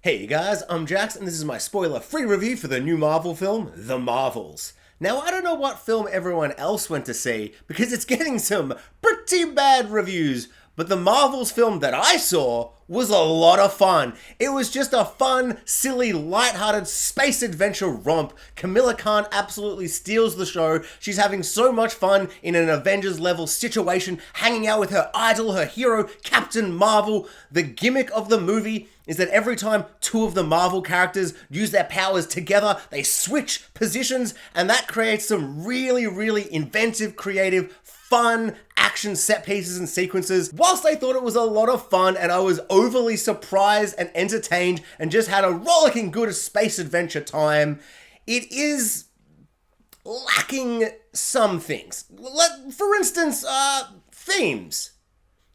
Hey guys, I'm Jax, and this is my spoiler-free review for the new Marvel film, The Marvels. Now, I don't know what film everyone else went to see, because it's getting some pretty bad reviews, but the Marvels film that I saw was a lot of fun. It was just a fun, silly, lighthearted space adventure romp. Camilla Khan absolutely steals the show. She's having so much fun in an Avengers-level situation, hanging out with her idol, her hero, Captain Marvel. The gimmick of the movie is that every time two of the Marvel characters use their powers together, they switch positions, and that creates some really inventive, creative, fun action set pieces and sequences. Whilst I thought it was a lot of fun and I was overly surprised and entertained and just had a rollicking good space adventure time, it is lacking some things. For instance, themes.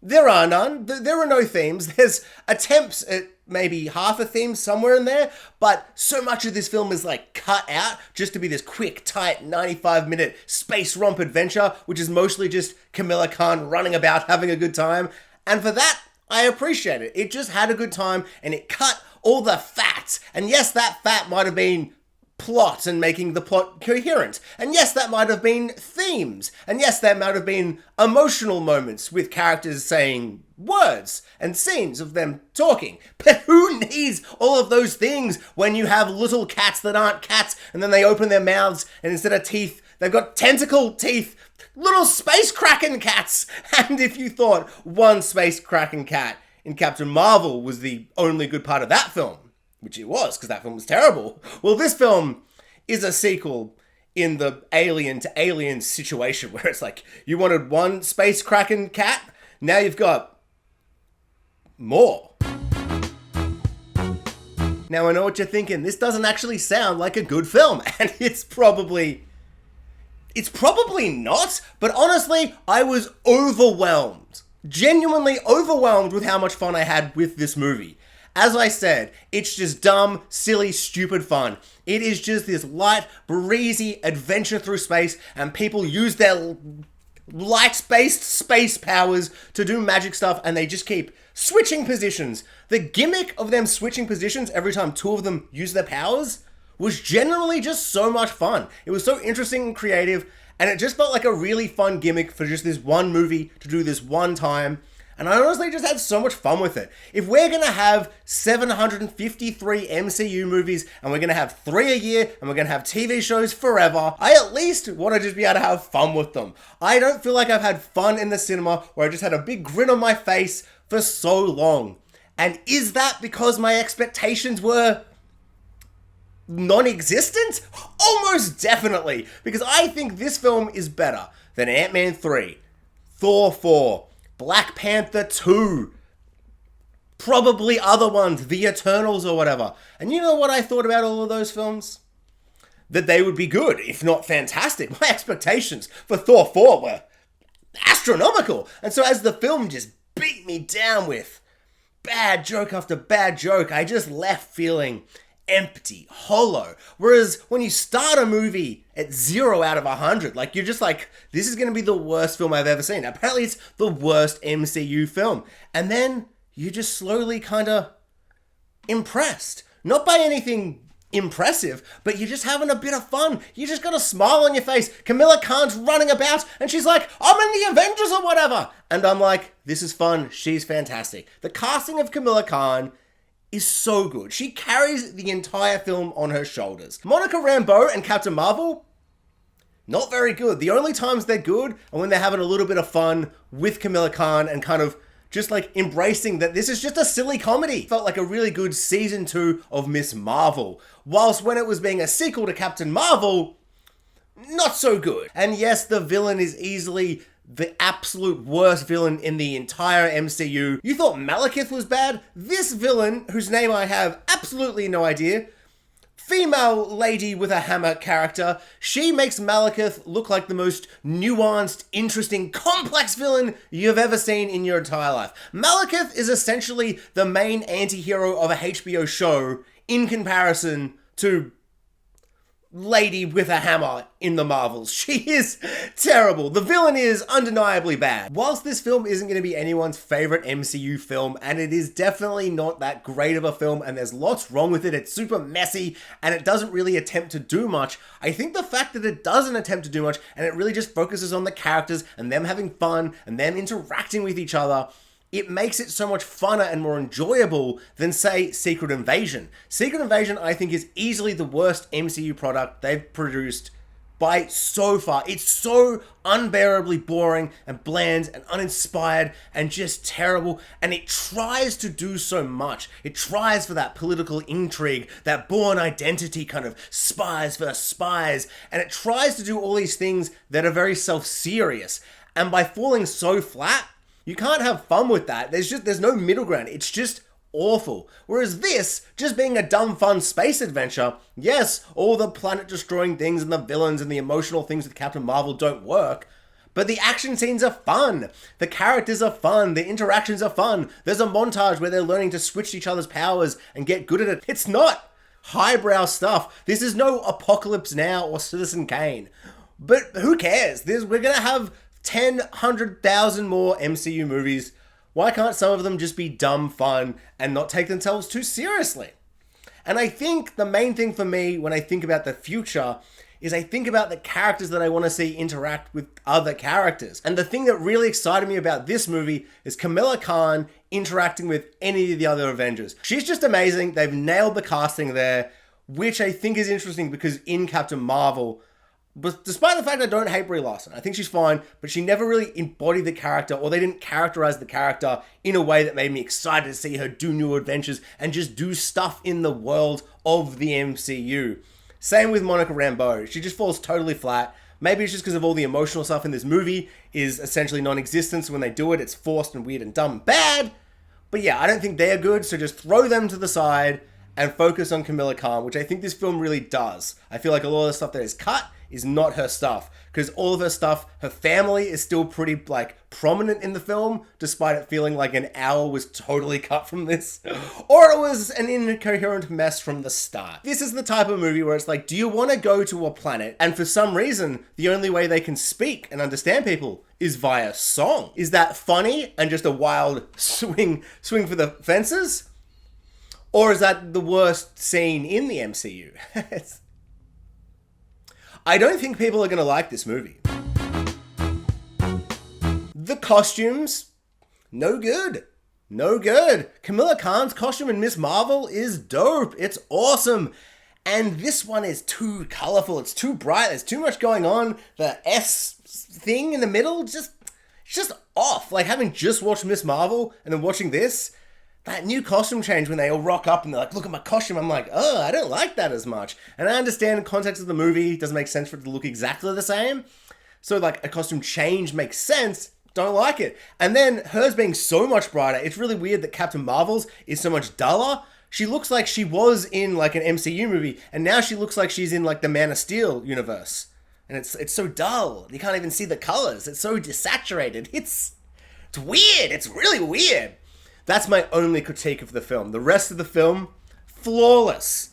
There are none. There are no themes. There's attempts at maybe half a theme somewhere in there, but so much of this film is like cut out just to be this quick, tight 95-minute space romp adventure, which is mostly just Camilla Khan running about having a good time. And for that, I appreciate it. It just had a good time and it cut all the fat. And yes, that fat might have been plot and making the plot coherent. And yes, that might have been themes. And yes, there might have been emotional moments with characters saying words and scenes of them talking. But who needs all of those things when you have little cats that aren't cats and then they open their mouths and instead of teeth, they've got tentacle teeth, little space kraken cats. And if you thought one space kraken cat in Captain Marvel was the only good part of that film, which it was, because that film was terrible. Well, this film is a sequel in the Alien to Alien situation, where it's like, you wanted one space kraken cat, now you've got more. Now, I know what you're thinking, this doesn't actually sound like a good film, and it's probably not, but honestly, I was overwhelmed. Genuinely overwhelmed with how much fun I had with this movie. As I said, it's just dumb, silly, stupid fun. It is just this light, breezy adventure through space, and people use their light-based space powers to do magic stuff, and they just keep switching positions. The gimmick of them switching positions every time two of them use their powers was generally just so much fun. It was so interesting and creative, and it just felt like a really fun gimmick for just this one movie to do this one time. And I honestly just had so much fun with it. If we're going to have 753 MCU movies, and we're going to have 3 a year, and we're going to have TV shows forever, I at least want to just be able to have fun with them. I don't feel like I've had fun in the cinema where I just had a big grin on my face for so long. And is that because my expectations were non-existent? Almost definitely. Because I think this film is better than Ant-Man 3, Thor 4, Black Panther 2, probably other ones, The Eternals or whatever. And you know what I thought about all of those films? That they would be good, if not fantastic. My expectations for Thor 4 were astronomical. And so as the film just beat me down with bad joke after bad joke, I just left feeling empty, hollow. Whereas when you start a movie at 0 out of 100, like you're just like, this is going to be the worst film I've ever seen. Apparently it's the worst MCU film. And then you're just slowly kind of impressed. Not by anything impressive, but you're just having a bit of fun. You just got a smile on your face. Camilla Khan's running about and she's like, I'm in the Avengers or whatever. And I'm like, this is fun. She's fantastic. The casting of Camilla Khan is so good. She carries the entire film on her shoulders. Monica Rambeau and Captain Marvel, not very good. The only times they're good are when they're having a little bit of fun with Camilla Khan and kind of just like embracing that this is just a silly comedy. Felt like a really good season 2 of Miss Marvel. Whilst when it was being a sequel to Captain Marvel, not so good. And yes, the villain is easily the absolute worst villain in the entire MCU. You thought Malekith was bad? This villain, whose name I have absolutely no idea, female lady with a hammer character, she makes Malekith look like the most nuanced, interesting, complex villain you've ever seen in your entire life. Malekith is essentially the main anti-hero of a HBO show in comparison to lady with a hammer in the Marvels. She is terrible. The villain is undeniably bad. Whilst this film isn't going to be anyone's favorite MCU film, and it is definitely not that great of a film, and there's lots wrong with it, it's super messy, and it doesn't really attempt to do much, I think the fact that it doesn't attempt to do much, and it really just focuses on the characters, and them having fun, and them interacting with each other, it makes it so much funner and more enjoyable than, say, Secret Invasion. Secret Invasion, I think, is easily the worst MCU product they've produced by so far. It's so unbearably boring and bland and uninspired and just terrible, and it tries to do so much. It tries for that political intrigue, that Bourne Identity kind of spies versus spies, and it tries to do all these things that are very self-serious. And by falling so flat, you can't have fun with that. There's no middle ground. It's just awful. Whereas this, just being a dumb fun space adventure, yes, all the planet destroying things and the villains and the emotional things with Captain Marvel don't work, but the action scenes are fun. The characters are fun. The interactions are fun. There's a montage where they're learning to switch each other's powers and get good at it. It's not highbrow stuff. This is no Apocalypse Now or Citizen Kane. But who cares? We're gonna have 100,000 more MCU movies. Why can't some of them just be dumb fun and not take themselves too seriously? And I think the main thing for me when I think about the future is I think about the characters that I want to see interact with other characters. And the thing that really excited me about this movie is Kamala Khan interacting with any of the other Avengers. She's just amazing. They've nailed the casting there, which I think is interesting because in Captain Marvel, but despite the fact I don't hate Brie Larson, I think she's fine, but she never really embodied the character, or they didn't characterize the character in a way that made me excited to see her do new adventures and just do stuff in the world of the MCU. Same with Monica Rambeau. She just falls totally flat. Maybe it's just because of all the emotional stuff in this movie is essentially non-existent, so when they do it, it's forced and weird and dumb and bad. But yeah, I don't think they're good, so just throw them to the side and focus on Kamala Khan, which I think this film really does. I feel like a lot of the stuff that is cut is not her stuff, because all of her stuff, her family is still pretty prominent in the film, despite it feeling like an hour was totally cut from this, or it was an incoherent mess from the start. This is the type of movie where it's like, do you want to go to a planet, and for some reason, the only way they can speak and understand people is via song? Is that funny and just a wild swing for the fences? Or is that the worst scene in the MCU? I don't think people are going to like this movie. The costumes, no good. No good. Kamala Khan's costume in Miss Marvel is dope. It's awesome. And this one is too colorful. It's too bright. There's too much going on. The S thing in the middle, it's just off. Like having just watched Miss Marvel and then watching this, that new costume change when they all rock up and they're like, look at my costume. I'm like, oh, I don't like that as much. And I understand the context of the movie. It doesn't make sense for it to look exactly the same. So like a costume change makes sense. Don't like it. And then hers being so much brighter. It's really weird that Captain Marvel's is so much duller. She looks like she was in like an MCU movie. And now she looks like she's in like the Man of Steel universe. And it's so dull. You can't even see the colors. It's so desaturated. It's weird. It's really weird. That's my only critique of the film. The rest of the film, flawless.